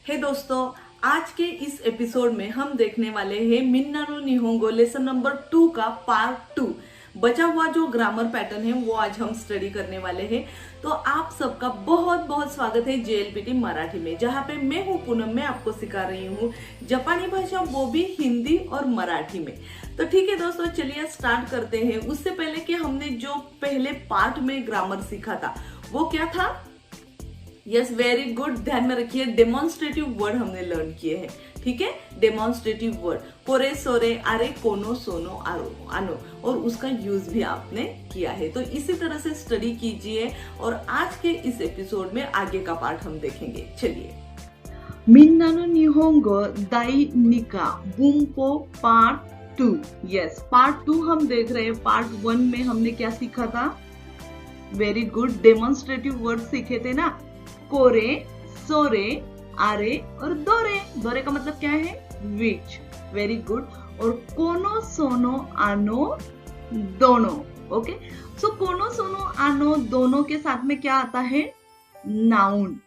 हे दोस्तों, आज के इस एपिसोड में हम देखने वाले हैं मिन्ना नो निहोंगो लेसन नंबर 2 का पार्ट 2। बचा हुआ जो ग्रामर पैटर्न है वो आज हम स्टडी करने वाले हैं। तो आप सबका बहुत बहुत स्वागत है जेएलपीटी मराठी में, जहाँ पे मैं हूँ पूनम। मैं आपको सिखा रही हूँ जापानी भाषा, वो भी हिंदी और मराठी में। तो ठीक है दोस्तों, चलिए स्टार्ट करते हैं। उससे पहले कि हमने जो पहले पार्ट में ग्रामर सीखा था वो क्या था? यस, वेरी गुड, ध्यान में रखिए। डेमोन्स्ट्रेटिव वर्ड हमने लर्न किए हैं। ठीक है, डेमोन्स्ट्रेटिव वर्ड कोरे सोरे आरे कोनो सोनो आरो आनो, और उसका यूज भी आपने किया है। तो इसी तरह से स्टडी कीजिए और आज के इस एपिसोड में आगे का पार्ट हम देखेंगे। चलिए, मिन्ना नो निहोंगो दाई निका बुम्पो पार्ट 2। यस, पार्ट 2 हम देख रहे हैं। पार्ट 1 में हमने क्या सीखा था? वेरी गुड, डेमोन्स्ट्रेटिव वर्ड सीखे थे ना, कोरे सोरे आरे और दोरे। दोरे का मतलब क्या है? विच। Very good. और कोनो सोनो आनो दोनों। ओके, सो कोनो सोनो आनो दोनों के साथ में क्या आता है? नाउन।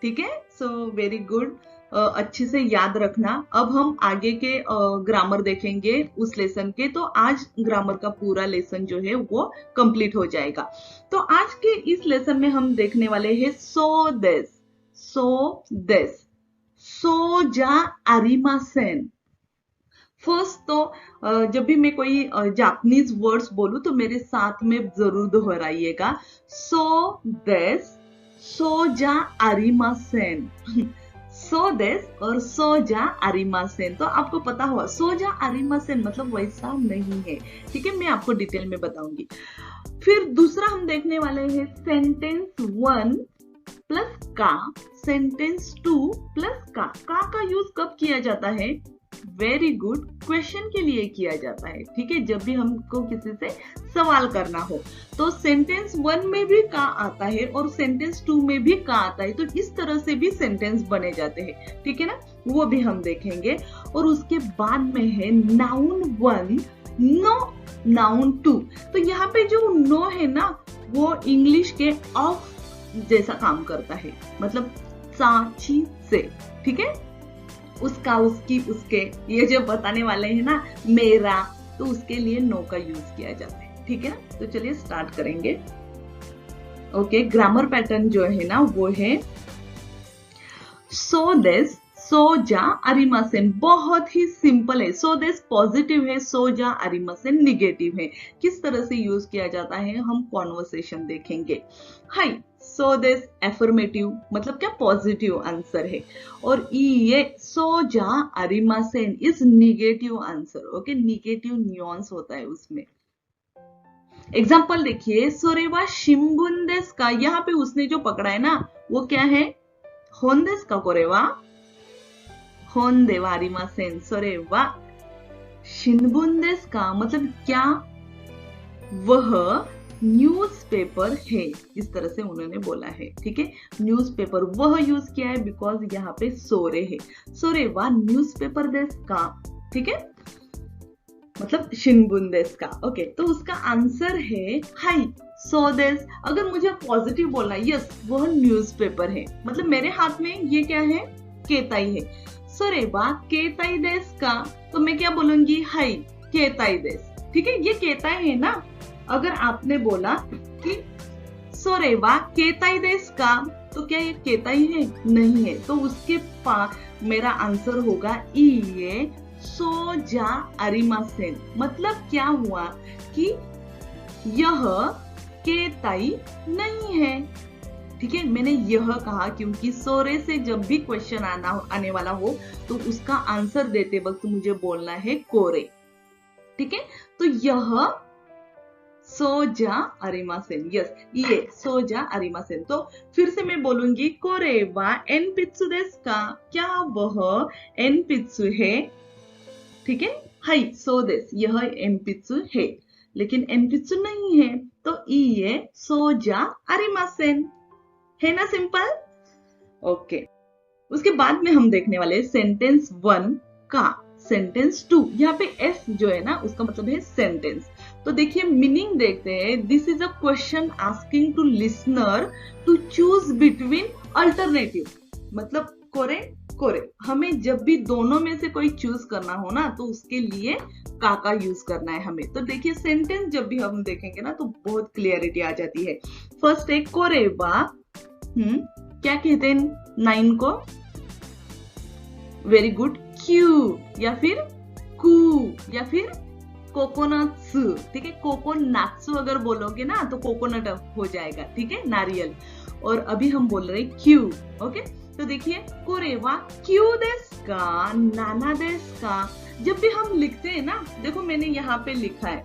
ठीक है, सो वेरी गुड, अच्छे से याद रखना। अब हम आगे के ग्रामर देखेंगे उस लेसन के। तो आज ग्रामर का पूरा लेसन जो है वो कंप्लीट हो जाएगा। तो आज के इस लेसन में हम देखने वाले हैं सो देस, सो देस, सो जा आरिमासेन। फर्स्ट तो जब भी मैं कोई जापानीज वर्ड्स बोलूं तो मेरे साथ में जरूर दोहराइएगा। सो देस, सो जा आरिमासेन। सो देस और सो जा आरिमासेन। तो आपको पता हुआ सो जा आरिमासेन मतलब वैसा नहीं है। ठीक है, मैं आपको डिटेल में बताऊंगी। फिर दूसरा हम देखने वाले हैं सेंटेंस 1 प्लस का, सेंटेंस 2 प्लस का यूज कब किया जाता है? वेरी गुड, क्वेश्चन के लिए किया जाता है। ठीक है, जब भी हमको किसी से सवाल करना हो तो सेंटेंस 1 में भी का आता है और सेंटेंस 2 में भी का आता है। तो इस तरह से भी सेंटेंस बने जाते हैं। ठीक है ना, वो भी हम देखेंगे। और उसके बाद में है नाउन 1 नो नाउन 2। तो यहाँ पे जो नो है ना, वो इंग्लिश के ऑफ जैसा काम करता है, मतलब साची से। ठीक है, उसका, उसकी, उसके, ये जो बताने वाले हैं ना, मेरा, तो उसके लिए नो का यूज किया जाता है। ठीक है, तो चलिए स्टार्ट करेंगे। ओके, ग्रामर पैटर्न जो है ना वो है सो देस, सो जा आरिमासेन। बहुत ही सिंपल है। सो देस पॉजिटिव है, सो जा आरिमासेन निगेटिव है। किस तरह से यूज किया जाता है हम कॉन्वर्सेशन देखेंगे। हाय, सो दिस एफर्मेटिव मतलब क्या? पॉजिटिव आंसर है। और ये सो जा आरिमासेन is negative answer. Okay, negative nuance होता है उसमें। एग्जांपल देखिए, सोरेवा शिम्बुंदेस का, यहाँ पे उसने जो पकड़ा है ना वो क्या है? होंदेस का कोरेवा होंदेवा आरिमासेन। सोरेवा शिम्बुंदेस का मतलब क्या? वह न्यूज़पेपर है। इस तरह से उन्होंने बोला है। ठीक है, न्यूज़पेपर वह यूज किया है बिकॉज यहाँ पे सोरे है। सोरे वा न्यूज़पेपर देस का। ठीक है, मतलब शिनबुंदेस का। ओके, तो उसका आंसर है हाई सो देस। अगर मुझे पॉजिटिव बोलना है, यस वह न्यूज़पेपर है, मतलब मेरे हाथ में ये क्या है? केताई है। सोरे वा केताई देस का, तो मैं क्या बोलूंगी? हाई केताई देस। ठीक है, ये केताई है ना। अगर आपने बोला कि सोरेवा केताई देस का, तो क्या ये केताई है? नहीं है। तो उसके मेरा आंसर होगा ये सो जा आरिमासेन। मतलब क्या हुआ कि यह केताई नहीं है। ठीक है, मैंने यह कहा क्योंकि सोरे से जब भी क्वेश्चन आने वाला हो तो उसका आंसर देते वक्त मुझे बोलना है कोरे। ठीक है, तो यह सो जा आरिमासेन। यस, ये सो जा आरिमासेन। तो फिर से मैं बोलूंगी कोरेवा एन पित्सु देस का। क्या वह एन पित्सु है? ठीक है, हाई सो देस, यह एन पित्सु है, लेकिन एन पित्सु नहीं है। तो ये सो जा आरिमासेन है ना, सिंपल। ओके, उसके बाद में हम देखने वाले सेंटेंस 1 का, सेंटेंस 2। यहाँ पे एस जो है ना उसका मतलब है सेंटेंस। तो देखिए मीनिंग देखते हैं। This is a question asking to listener to choose between alternative, मतलब कोरे कोरे। हमें जब भी दोनों में से कोई चूज करना हो ना तो उसके लिए का यूज करना है हमें। तो देखिए सेंटेंस जब भी हम देखेंगे ना तो बहुत क्लियरिटी आ जाती है। फर्स्ट है कोरे वा, क्या कहते हैं नाइन को? वेरी गुड, क्यू या फिर कू या फिर कोकोनट्स, ठीक है। कोकोनट्स अगर बोलोगे ना तो कोकोनट हो जाएगा, ठीक है, नारियल। और अभी हम बोल रहे हैं क्यू, ओके। तो देखिए कोरेवा क्यू देस का, नाना देस का। जब भी हम लिखते हैं ना, देखो मैंने यहाँ पे लिखा है,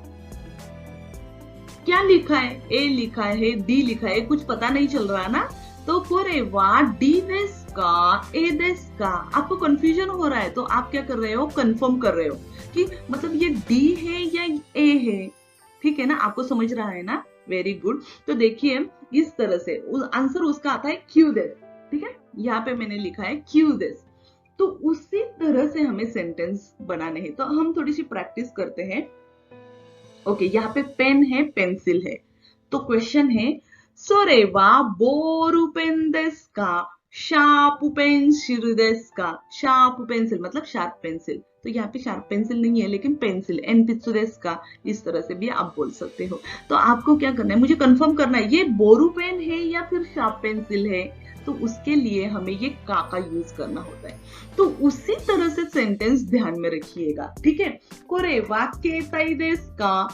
क्या लिखा है? ए लिखा है, डी लिखा है, कुछ पता नहीं चल रहा ना। तो कोरेवा डी देस का, ए देस का। आपको कंफ्यूजन हो रहा है तो आप क्या कर रहे हो? कंफर्म कर रहे हो कि मतलब ये डी है या ए है, ठीक है ना? आपको समझ रहा है ना? Very good. तो देखिए इस तरह से आंसर उसका आता है क्यू देस, ठीक है। यहाँ पे मैंने लिखा है क्यू देस। तो उसी तरह से हमें सेंटेंस बनाने हैं। तो हम थोड़ी सी प्रैक्टिस करते हैं। ओके, यहाँ पे पेन है, पेंसिल है। तो क्वेश्चन है सोरेवा बोरू पेन देस का, शार्प पेंसिल देस का। शार्प पेंसिल मतलब शार्प पेंसिल। तो यहाँ पे शार्प पेंसिल नहीं है लेकिन पेंसिल, एनपित्सु देस का। इस तरह से भी आप बोल सकते हो। तो आपको क्या करना है? मुझे कंफर्म करना है ये बोरू पेन है या फिर शार्प पेंसिल है। तो उसके लिए हमें ये का यूज करना होता है। तो उसी तरह से सेंटेंस ध्यान में रखिएगा, ठीक है। कोरेवा केताई देस का,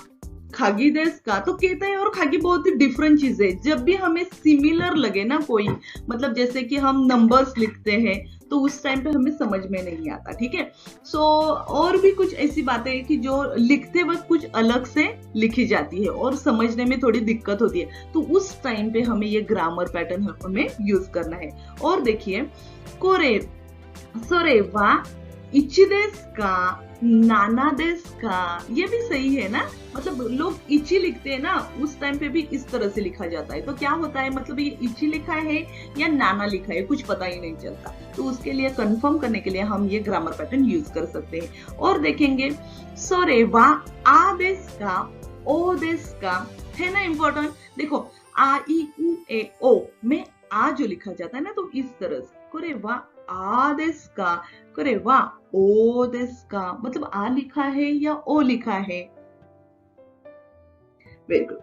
खागी देस का। तो केताई और खागी बहुत ही डिफरेंट चीज है। जब भी हमें सिमिलर लगे ना कोई, मतलब जैसे कि हम नंबर्स लिखते हैं तो उस टाइम पे हमें समझ में नहीं आता, ठीक है। सो और भी कुछ ऐसी बातें हैं कि जो लिखते वक्त कुछ अलग से लिखी जाती है और समझने में थोड़ी दिक्कत होती है। तो उस टाइम पे हमें ये ग्रामर पैटर्न हमें यूज करना है। और देखिए कोरे सोरेवा इची देस का, नाना देस का। ये भी सही है ना? मतलब लोग इची लिखते हैं ना, उस टाइम पे भी इस तरह से लिखा जाता है। तो क्या होता है, मतलब ये इची लिखा है या नाना लिखा है, कुछ पता ही नहीं चलता। तो उसके लिए कंफर्म करने के लिए हम ये ग्रामर पैटर्न यूज कर सकते हैं। और देखेंगे सोरेवा आ देस का, ओ देस का, है ना इम्पोर्टेंट। देखो आ ई उ ए ओ में आ जो लिखा जाता है ना, तो इस तरह से कोरेवा आ देस का, कोरेवा ओ देस का। मतलब आ लिखा है या ओ लिखा है। Very good.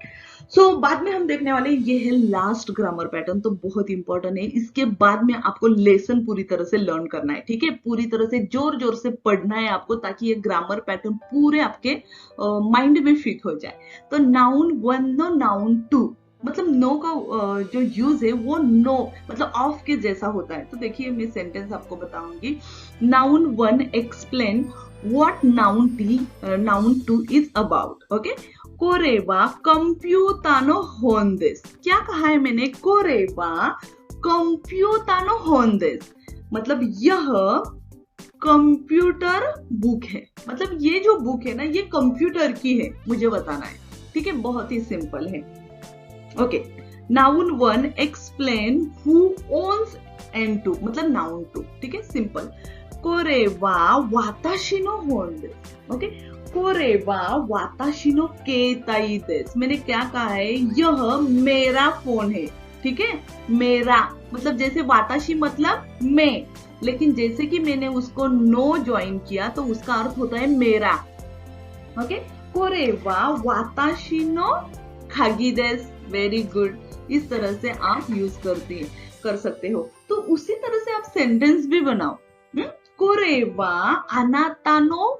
सो बाद में हम देखने वाले ये है लास्ट ग्रामर पैटर्न। तो बहुत इंपॉर्टेंट है। इसके बाद में आपको लेसन पूरी तरह से लर्न करना है, ठीक है। पूरी तरह से जोर जोर से पढ़ना है आपको, ताकि ये ग्रामर पैटर्न पूरे आपके माइंड में फिट हो जाए। तो noun one no noun two, मतलब नो का जो यूज है वो नो मतलब ऑफ के जैसा होता है। तो देखिए मैं सेंटेंस आपको बताऊंगी। Noun one explain what noun two is about, okay. कोरेवा कंप्यूतानो होंदेस। क्या कहा है मैंने? कोरेवा कंप्यूतानो होंदेस, मतलब यह कंप्यूटर बुक है। मतलब ये जो बुक है ना, ये कंप्यूटर की है, मुझे बताना है, ठीक है। बहुत ही सिंपल है। Okay, noun one explain who owns and two, मतलब नाउन टू, ठीक है, सिंपल। कोरेवा वाताशिनो होंदेस, ओके। कोरेवा वाताशिनो केताई देस। मैंने क्या कहा है? यह मेरा फोन है, ठीक है। मेरा मतलब जैसे वाताशी मतलब मैं, लेकिन जैसे कि मैंने उसको नो ज्वाइन किया तो उसका अर्थ होता है मेरा, ओके। कोरेवा वाताशिनो खागी देस। Very good. इस तरह से आप यूज कर सकते हो। तो उसी तरह से आप सेंटेंस भी बनाओ। कोरेवा अनातानो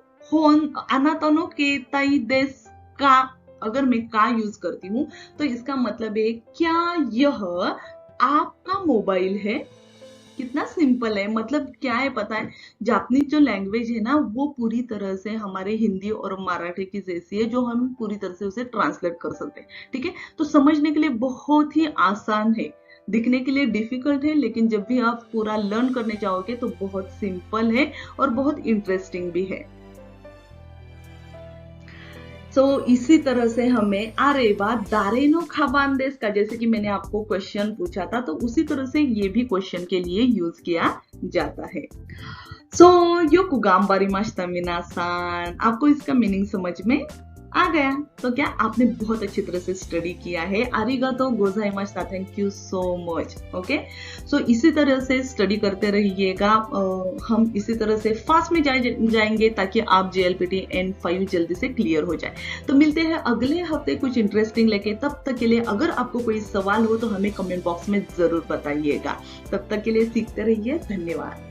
केताई देस का। अगर मैं का यूज करती हूँ तो इसका मतलब है क्या यह आपका मोबाइल है। कितना सिंपल है। मतलब क्या है पता है, जापानीज जो लैंग्वेज है ना, वो पूरी तरह से हमारे हिंदी और मराठी की जैसी है, जो हम पूरी तरह से उसे ट्रांसलेट कर सकते हैं, ठीक है। तो समझने के लिए बहुत ही आसान है, दिखने के लिए डिफिकल्ट है, लेकिन जब भी आप पूरा लर्न करने जाओगे तो बहुत सिंपल है और बहुत इंटरेस्टिंग भी है। तो इसी तरह से हमें आरेवा दारेनो खाबांदेस का, जैसे कि मैंने आपको क्वेश्चन पूछा था, तो उसी तरह से ये भी क्वेश्चन के लिए यूज किया जाता है। सो योकु गांबारिमाशिता मिनासान। आपको इसका मीनिंग समझ में आ गया। तो क्या आपने बहुत अच्छी तरह से स्टडी किया है। आरिगातो गोजाइमाशिता, thank you so much. Okay, so इसी तरह से स्टडी करते रहिएगा। हम इसी तरह से फास्ट में जाएंगे ताकि आप JLPT N5 जल्दी से क्लियर हो जाए। तो मिलते हैं अगले हफ्ते कुछ इंटरेस्टिंग लेके। तब तक के लिए अगर आपको कोई सवाल हो तो हमें कमेंट बॉक्स में जरूर बताइएगा। तब तक के लिए सीखते रहिए। धन्यवाद।